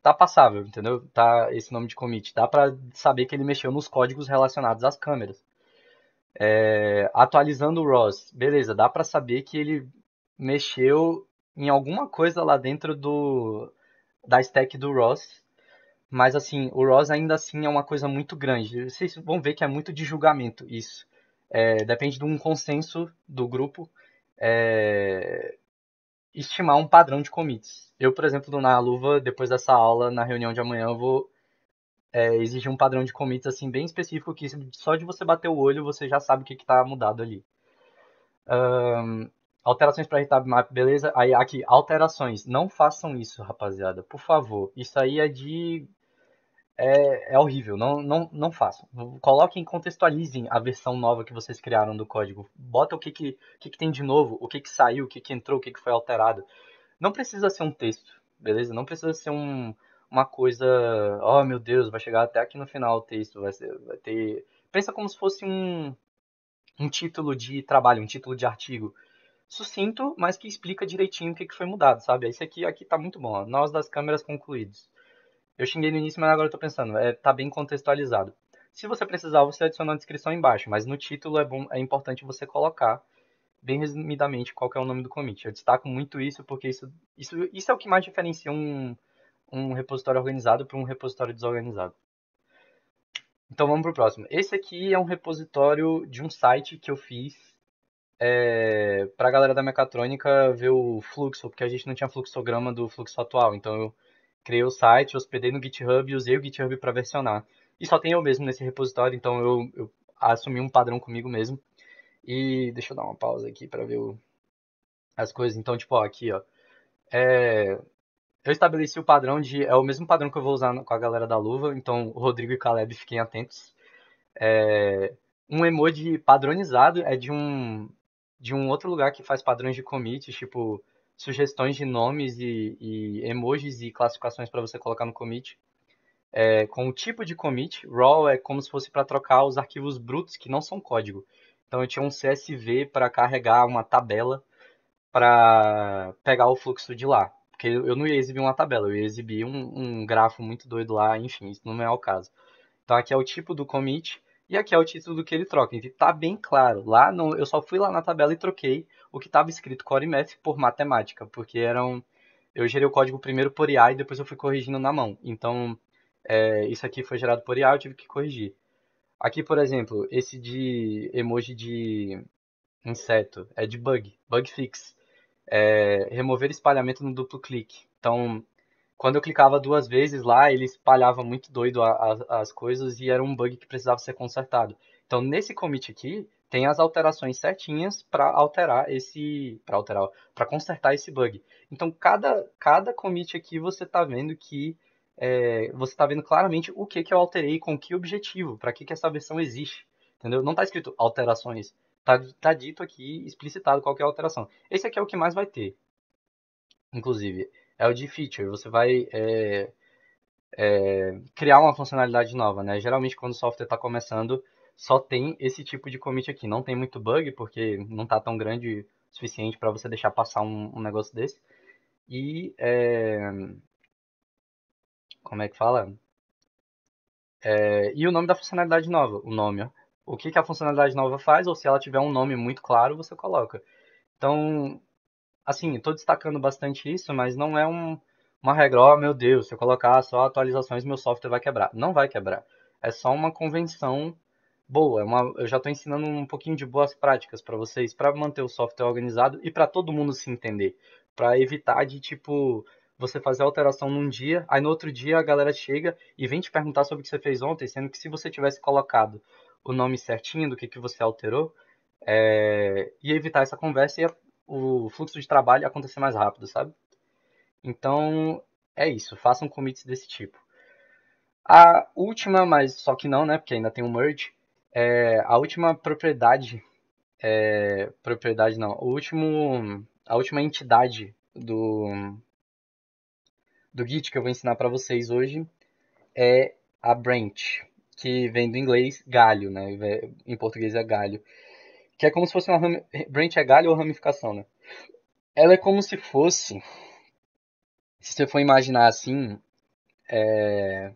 tá passável, entendeu? Tá esse nome de commit, dá para saber que ele mexeu nos códigos relacionados às câmeras. Atualizando o ROS, beleza, dá para saber que ele mexeu em alguma coisa lá dentro da stack do ROS, mas assim, o ROS ainda assim é uma coisa muito grande. Vocês vão ver que é muito de julgamento isso. Depende de um consenso do grupo, é, estimar um padrão de commits. Eu, por exemplo, na Luva, depois dessa aula, na reunião de amanhã, eu vou exigir um padrão de commits assim bem específico que só de você bater o olho você já sabe o que está mudado ali. Alterações para Map, beleza? Aí aqui, alterações. Não façam isso, rapaziada. Por favor. Isso aí é horrível. Não façam. Coloquem, contextualizem a versão nova que vocês criaram do código. Bota o que tem de novo, o que saiu, o que entrou, o que foi alterado. Não precisa ser um texto, beleza? Não precisa ser uma coisa. Oh, meu Deus, vai chegar até aqui no final o texto. Vai ter. Pensa como se fosse um título de trabalho, um título de artigo sucinto, mas que explica direitinho o que foi mudado, sabe? Esse aqui tá muito bom, ó. Nós das câmeras concluídos. Eu xinguei no início, mas agora eu tô pensando, tá bem contextualizado. Se você precisar, você adiciona a descrição embaixo, mas no título é importante você colocar bem resumidamente qual que é o nome do commit. Eu destaco muito isso porque isso é o que mais diferencia um repositório organizado para um repositório desorganizado. Então vamos pro próximo. Esse aqui é um repositório de um site que eu fiz para a galera da mecatrônica ver o fluxo, porque a gente não tinha fluxograma do fluxo atual. Então eu criei o site, hospedei no GitHub e usei o GitHub para versionar. E só tem eu mesmo nesse repositório, então eu assumi um padrão comigo mesmo. E deixa eu dar uma pausa aqui para ver as coisas. Então, tipo, ó, aqui, ó. Eu estabeleci o padrão é o mesmo padrão que eu vou usar com a galera da Luva. Então, o Rodrigo e Caleb, fiquem atentos. Um emoji padronizado é de um outro lugar que faz padrões de commit, tipo sugestões de nomes e emojis e classificações para você colocar no commit. Com o tipo de commit, raw é como se fosse para trocar os arquivos brutos que não são código. Então eu tinha um CSV para carregar uma tabela para pegar o fluxo de lá. Porque eu não ia exibir uma tabela, eu ia exibir um grafo muito doido lá, enfim, isso não é o caso. Então aqui é o tipo do commit e aqui é o título do que ele troca. Então tá bem claro. Lá no, eu só fui lá na tabela e troquei o que estava escrito Core Math por matemática, porque eu gerei o código primeiro por IA e depois eu fui corrigindo na mão. Então isso aqui foi gerado por IA, eu tive que corrigir. Aqui, por exemplo, esse de emoji de inseto é de bug fix. Remover espalhamento no duplo clique. Então, quando eu clicava duas vezes lá, ele espalhava muito doido as coisas e era um bug que precisava ser consertado. Então, nesse commit aqui, tem as alterações certinhas para alterar para consertar esse bug. Então, cada commit aqui você está vendo que você está vendo claramente o que eu alterei, com que objetivo, para que essa versão existe. Entendeu? Não está escrito alterações. Tá dito aqui, explicitado qual que é a alteração. Esse aqui é o que mais vai ter, inclusive. É o de feature. Você vai criar uma funcionalidade nova, né? Geralmente, quando o software está começando, só tem esse tipo de commit aqui. Não tem muito bug, porque não está tão grande o suficiente para você deixar passar um negócio desse. E, como é que fala? E o nome da funcionalidade nova, o nome, ó. O que que a funcionalidade nova faz, ou se ela tiver um nome muito claro, você coloca. Então, assim, estou destacando bastante isso, mas não é uma regra, oh meu Deus, se eu colocar só atualizações, meu software vai quebrar. Não vai quebrar. É só uma convenção boa. Eu já estou ensinando um pouquinho de boas práticas para vocês, para manter o software organizado e para todo mundo se entender. Para evitar de, tipo, você fazer a alteração num dia, aí no outro dia a galera chega e vem te perguntar sobre o que você fez ontem, sendo que se você tivesse colocado o nome certinho do que você alterou, ia evitar essa conversa e o fluxo de trabalho ia acontecer mais rápido, sabe? Então, é isso. Façam commits desse tipo. A última, mas só que não, né? Porque ainda tem um merge. A última propriedade não. A última entidade do Git que eu vou ensinar para vocês hoje é a branch, que vem do inglês galho, né? Em português é galho. Que é como se fosse branch é galho ou ramificação, né? Ela é como se fosse, se você for imaginar assim, é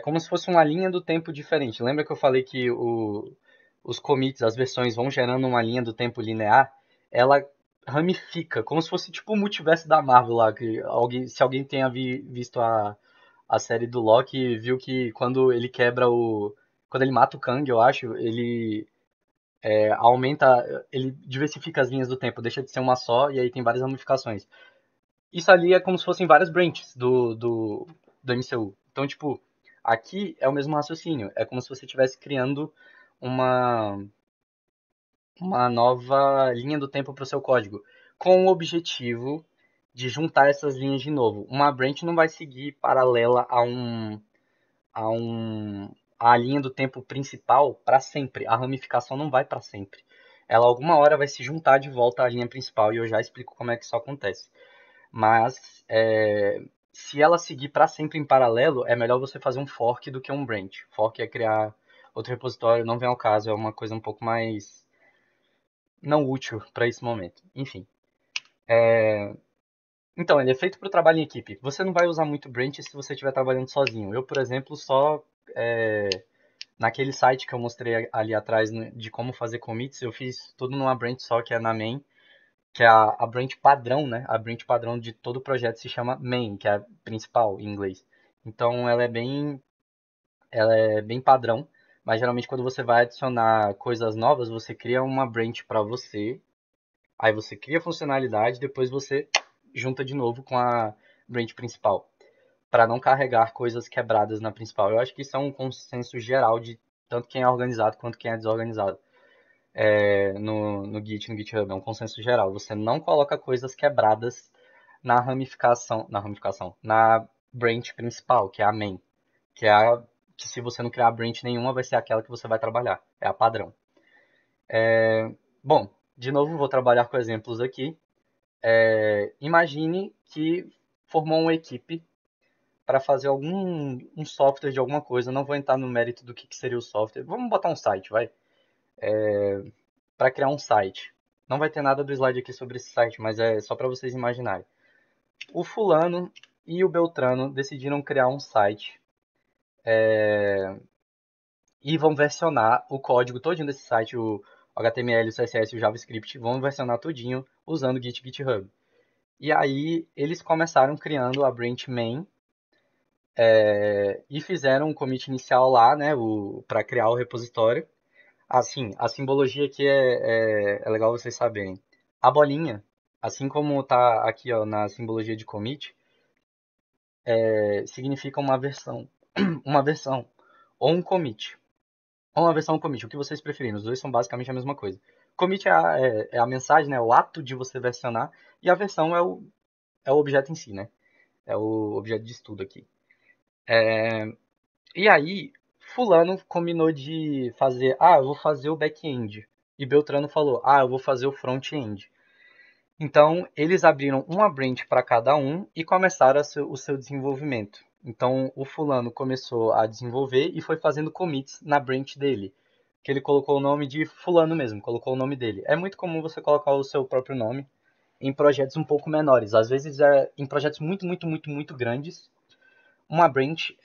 como se fosse uma linha do tempo diferente. Lembra que eu falei que os commits, as versões vão gerando uma linha do tempo linear? Ela ramifica, como se fosse tipo o multiverso da Marvel lá, que se alguém tenha visto a série do Loki, viu que quando ele quebra quando ele mata o Kang, eu acho, ele aumenta, ele diversifica as linhas do tempo, deixa de ser uma só e aí tem várias ramificações. Isso ali é como se fossem várias branches do MCU. Então, tipo, aqui é o mesmo raciocínio. É como se você estivesse criando uma, uma nova linha do tempo para o seu código, com o objetivo de juntar essas linhas de novo. Uma branch não vai seguir paralela a um, a linha do tempo principal para sempre. A ramificação não vai para sempre. Ela alguma hora vai se juntar de volta à linha principal e eu já explico como é que isso acontece. Mas se ela seguir para sempre em paralelo, é melhor você fazer um fork do que um branch. Fork é criar outro repositório, não vem ao caso, é uma coisa um pouco mais não útil para esse momento. Enfim. Então, ele é feito para o trabalho em equipe. Você não vai usar muito branch se você estiver trabalhando sozinho. Eu, por exemplo, só naquele site que eu mostrei ali atrás de como fazer commits, eu fiz tudo numa branch só, que é na main, que é a branch padrão, né? A branch padrão de todo o projeto se chama main, que é a principal em inglês. Então ela é bem padrão, mas geralmente quando você vai adicionar coisas novas, você cria uma branch para você, aí você cria a funcionalidade, depois você junta de novo com a branch principal, para não carregar coisas quebradas na principal. Eu acho que isso é um consenso geral de tanto quem é organizado quanto quem é desorganizado. No Git, no GitHub, é um consenso geral. Você não coloca coisas quebradas na branch principal, que é a main, que é a que se você não criar branch nenhuma, vai ser aquela que você vai trabalhar, é a padrão. Bom, de novo vou trabalhar com exemplos aqui. Imagine que formou uma equipe para fazer um software de alguma coisa. Não vou entrar no mérito do que seria o software. Vamos botar um site, vai. Para criar um site. Não vai ter nada do slide aqui sobre esse site, mas é só para vocês imaginarem. O fulano e o Beltrano decidiram criar um site e vão versionar o código todinho desse site, o HTML, o CSS e o JavaScript, vão versionar todinho usando o Git GitHub. E aí eles começaram criando a branch main e fizeram um commit inicial lá, né, para criar o repositório. Assim, a simbologia aqui é legal vocês saberem. A bolinha, assim como tá aqui ó, na simbologia de commit, significa uma versão ou um commit. Ou uma versão ou um commit, o que vocês preferirem. Os dois são basicamente a mesma coisa. Commit é a mensagem, né, o ato de você versionar, e a versão é o objeto em si, né? É o objeto de estudo aqui. E aí, fulano combinou de fazer, eu vou fazer o back-end. E Beltrano falou, eu vou fazer o front-end. Então, eles abriram uma branch para cada um e começaram o seu desenvolvimento. Então, o fulano começou a desenvolver e foi fazendo commits na branch dele, que ele colocou o nome de fulano mesmo, colocou o nome dele. É muito comum você colocar o seu próprio nome em projetos um pouco menores. Às vezes, em projetos muito, muito, muito, muito grandes, uma branch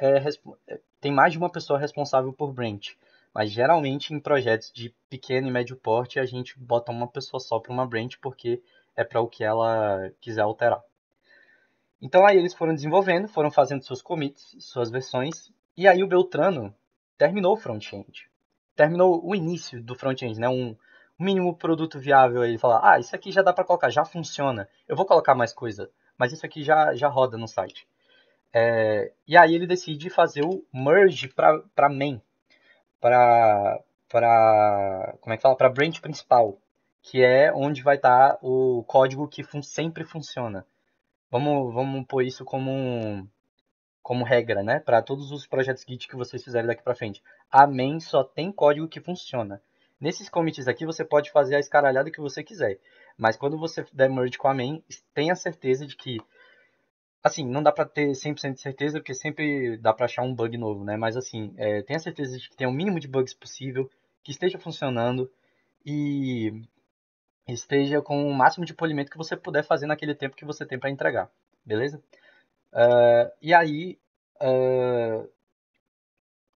tem mais de uma pessoa responsável por branch. Mas geralmente em projetos de pequeno e médio porte a gente bota uma pessoa só para uma branch porque é para o que ela quiser alterar. Então aí eles foram desenvolvendo, foram fazendo seus commits, suas versões, e aí o Beltrano terminou o front-end. Terminou o início do front-end, né? Um mínimo produto viável. Ele fala, isso aqui já dá para colocar, já funciona. Eu vou colocar mais coisa, mas isso aqui já roda no site. E aí ele decide fazer o merge para main, para como é que fala? Para branch principal, que é onde vai estar o código que sempre funciona. Vamos pôr isso como regra, né? Para todos os projetos Git que vocês fizerem daqui para frente. A main só tem código que funciona. Nesses commits aqui você pode fazer a escaralhada que você quiser. Mas quando você der merge com a main, tenha certeza de que assim, não dá pra ter 100% de certeza, porque sempre dá pra achar um bug novo, né? Mas assim, tenha certeza de que tem o mínimo de bugs possível, que esteja funcionando e esteja com o máximo de polimento que você puder fazer naquele tempo que você tem pra entregar, beleza? E aí,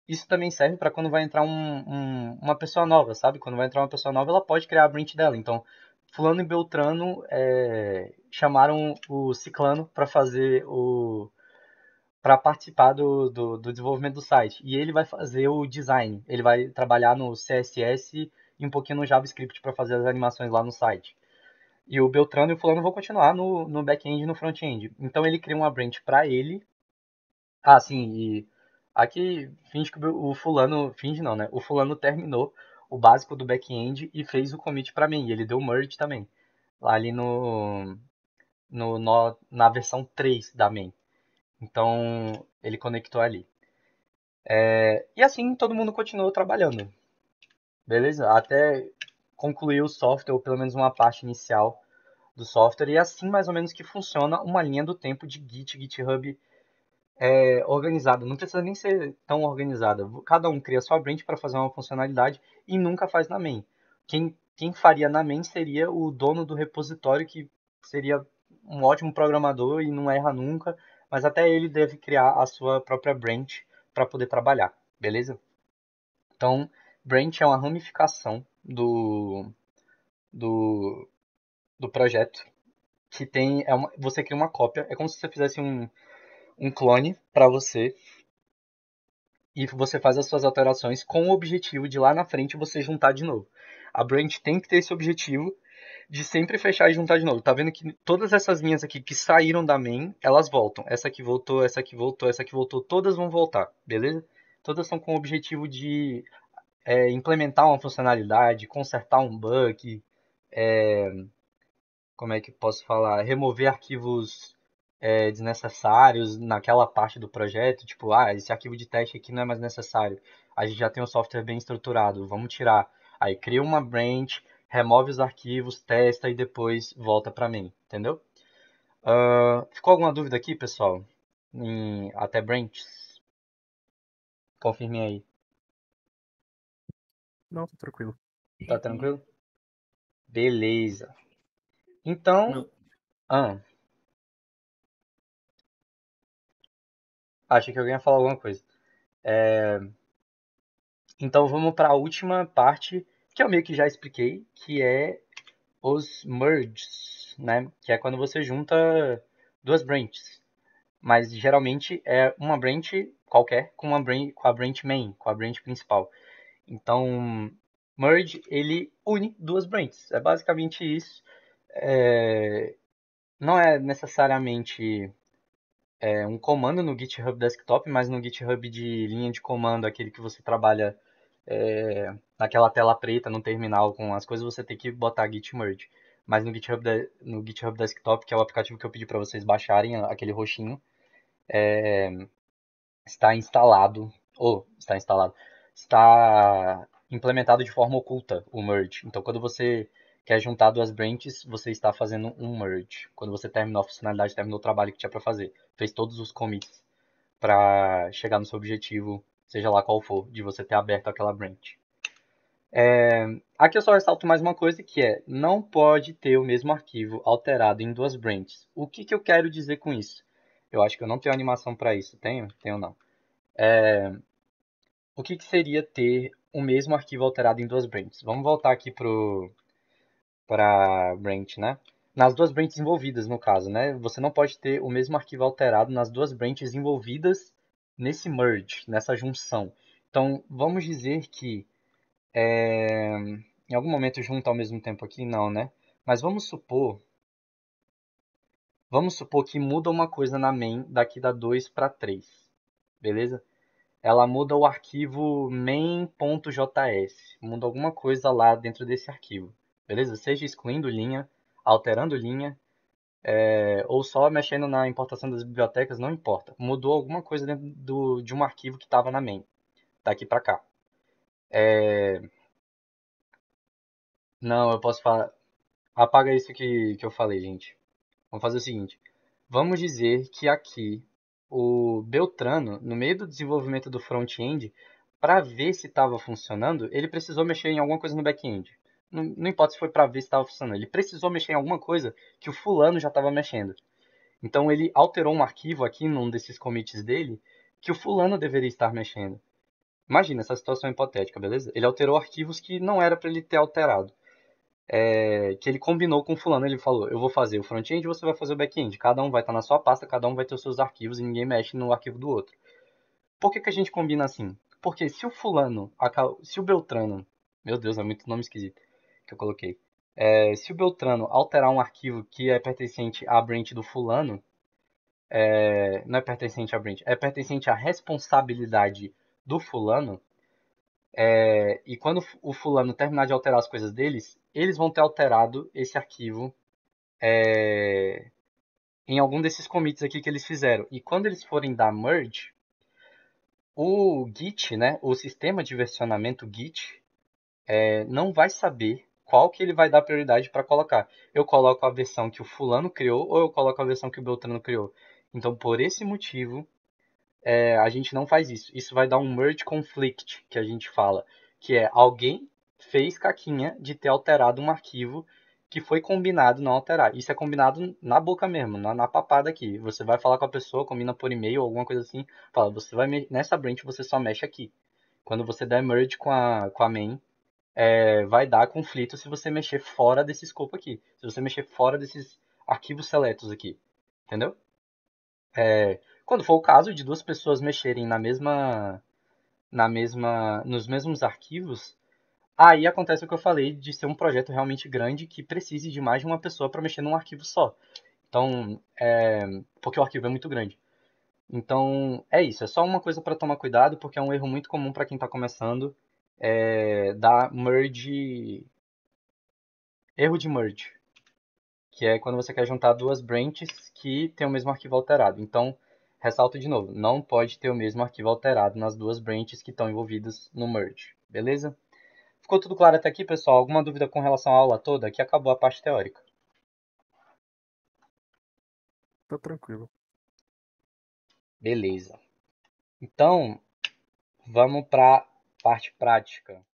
isso também serve para quando vai entrar uma pessoa nova, sabe? Quando vai entrar uma pessoa nova, ela pode criar a branch dela. Então, Fulano e Beltrano chamaram o Ciclano para fazer para participar do desenvolvimento do site. E ele vai fazer o design. Ele vai trabalhar no CSS e um pouquinho no JavaScript para fazer as animações lá no site. E o Beltrano e o Fulano vão continuar no back-end e no front-end. Então ele cria uma branch para ele. Sim, e aqui finge que o Fulano. Finge não, né? O Fulano terminou o básico do back-end e fez o commit para mim. E ele deu merge também. Lá ali na versão 3 da main. Então ele conectou ali. E assim todo mundo continuou trabalhando, beleza? Até concluir o software, ou pelo menos uma parte inicial do software, e é assim mais ou menos que funciona uma linha do tempo de GitHub organizada. Não precisa nem ser tão organizada. Cada um cria sua branch para fazer uma funcionalidade e nunca faz na main. Quem faria na main seria o dono do repositório, que seria um ótimo programador e não erra nunca, mas até ele deve criar a sua própria branch para poder trabalhar, beleza? Então, branch é uma ramificação do, do projeto que tem. Você cria uma cópia, é como se você fizesse um clone para você e você faz as suas alterações com o objetivo de lá na frente você juntar de novo. A branch tem que ter esse objetivo de sempre fechar e juntar de novo. Tá vendo que todas essas linhas aqui que saíram da main, elas voltam. Essa aqui voltou, essa aqui voltou, essa aqui voltou, todas vão voltar, beleza? Todas são com o objetivo de implementar uma funcionalidade, consertar um bug, como é que posso falar? Remover arquivos desnecessários naquela parte do projeto, tipo, esse arquivo de teste aqui não é mais necessário. A gente já tem um software bem estruturado, vamos tirar. Aí cria uma branch, remove os arquivos, testa e depois volta para mim, entendeu? Ficou alguma dúvida aqui, pessoal? Até branches? Confirme aí. Não, tá tranquilo. Tá tranquilo? Beleza. Então, Não. ah, achei que alguém ia falar alguma coisa. Então vamos para a última parte, que eu meio que já expliquei, que é os merges, né? Que é quando você junta duas branches. Mas geralmente é uma branch qualquer com a branch main, com a branch principal. Então, merge, ele une duas branches. É basicamente isso. É, não é necessariamente um comando no GitHub Desktop, mas no GitHub de linha de comando, aquele que você trabalha naquela tela preta no terminal com as coisas, você tem que botar git merge. Mas no GitHub Desktop, que é o aplicativo que eu pedi para vocês baixarem, aquele roxinho, está instalado, está implementado de forma oculta o merge. Então, quando você quer juntar duas branches, você está fazendo um merge. Quando você terminou a funcionalidade, terminou o trabalho que tinha para fazer, fez todos os commits para chegar no seu objetivo, seja lá qual for, de você ter aberto aquela branch. Aqui eu só ressalto mais uma coisa que é, não pode ter o mesmo arquivo alterado em duas branches. O que, que eu quero dizer com isso? Eu acho que eu não tenho animação para isso. Tenho? Tenho não. O que, que seria ter o mesmo arquivo alterado em duas branches? Vamos voltar aqui para branch, né? Nas duas branches envolvidas, no caso, né? Você não pode ter o mesmo arquivo alterado nas duas branches envolvidas nesse merge, nessa junção. Então, vamos dizer que em algum momento junta ao mesmo tempo aqui, não, né? Mas vamos supor que muda uma coisa na main daqui da 2 para 3, beleza? Ela muda o arquivo main.js, muda alguma coisa lá dentro desse arquivo, beleza? Seja excluindo linha, alterando linha, ou só mexendo na importação das bibliotecas, não importa. Mudou alguma coisa dentro de um arquivo que estava na main, daqui para cá. Não, eu posso falar. Apaga isso que eu falei, gente. Vamos fazer o seguinte. Vamos dizer que aqui o Beltrano, no meio do desenvolvimento do front-end, para ver se estava funcionando, ele precisou mexer em alguma coisa no back-end. Não, não importa se foi para ver se estava funcionando, ele precisou mexer em alguma coisa que o fulano já estava mexendo. Então ele alterou um arquivo aqui num desses commits dele que o fulano deveria estar mexendo. Imagina essa situação hipotética, beleza? Ele alterou arquivos que não era para ele ter alterado. Que ele combinou com o fulano, ele falou, eu vou fazer o front-end, você vai fazer o back-end. Cada um vai estar na sua pasta, cada um vai ter os seus arquivos e ninguém mexe no arquivo do outro. Por que, que a gente combina assim? Porque se o fulano, se o Beltrano, meu Deus, é muito nome esquisito que eu coloquei. Se o Beltrano alterar um arquivo que é pertencente à branch do fulano, não é pertencente à branch, é pertencente à responsabilidade do fulano, e quando o fulano terminar de alterar as coisas deles, eles vão ter alterado esse arquivo em algum desses commits aqui que eles fizeram. E quando eles forem dar merge, o Git, né, o sistema de versionamento Git, não vai saber qual que ele vai dar prioridade para colocar. Eu coloco a versão que o fulano criou ou eu coloco a versão que o Beltrano criou. Então, por esse motivo, a gente não faz isso. Isso vai dar um merge conflict, que a gente fala, que é alguém fez caquinha de ter alterado um arquivo que foi combinado não alterar. Isso é combinado na boca mesmo, na papada aqui. Você vai falar com a pessoa, combina por e-mail ou alguma coisa assim, fala, você vai nessa branch você só mexe aqui. Quando você der merge com a main, vai dar conflito se você mexer fora desse escopo aqui. Se você mexer fora desses arquivos seletos aqui. Entendeu? Quando for o caso de duas pessoas mexerem nos mesmos arquivos, aí acontece o que eu falei de ser um projeto realmente grande que precise de mais de uma pessoa para mexer num arquivo só. Então, porque o arquivo é muito grande. Então, é isso. É só uma coisa para tomar cuidado, porque é um erro muito comum para quem está começando, dar merge, erro de merge, que é quando você quer juntar duas branches que tem o mesmo arquivo alterado. Então, ressalto de novo, não pode ter o mesmo arquivo alterado nas duas branches que estão envolvidas no merge, beleza? Ficou tudo claro até aqui, pessoal? Alguma dúvida com relação à aula toda? Aqui acabou a parte teórica. Tá tranquilo. Beleza. Então, vamos para a parte prática.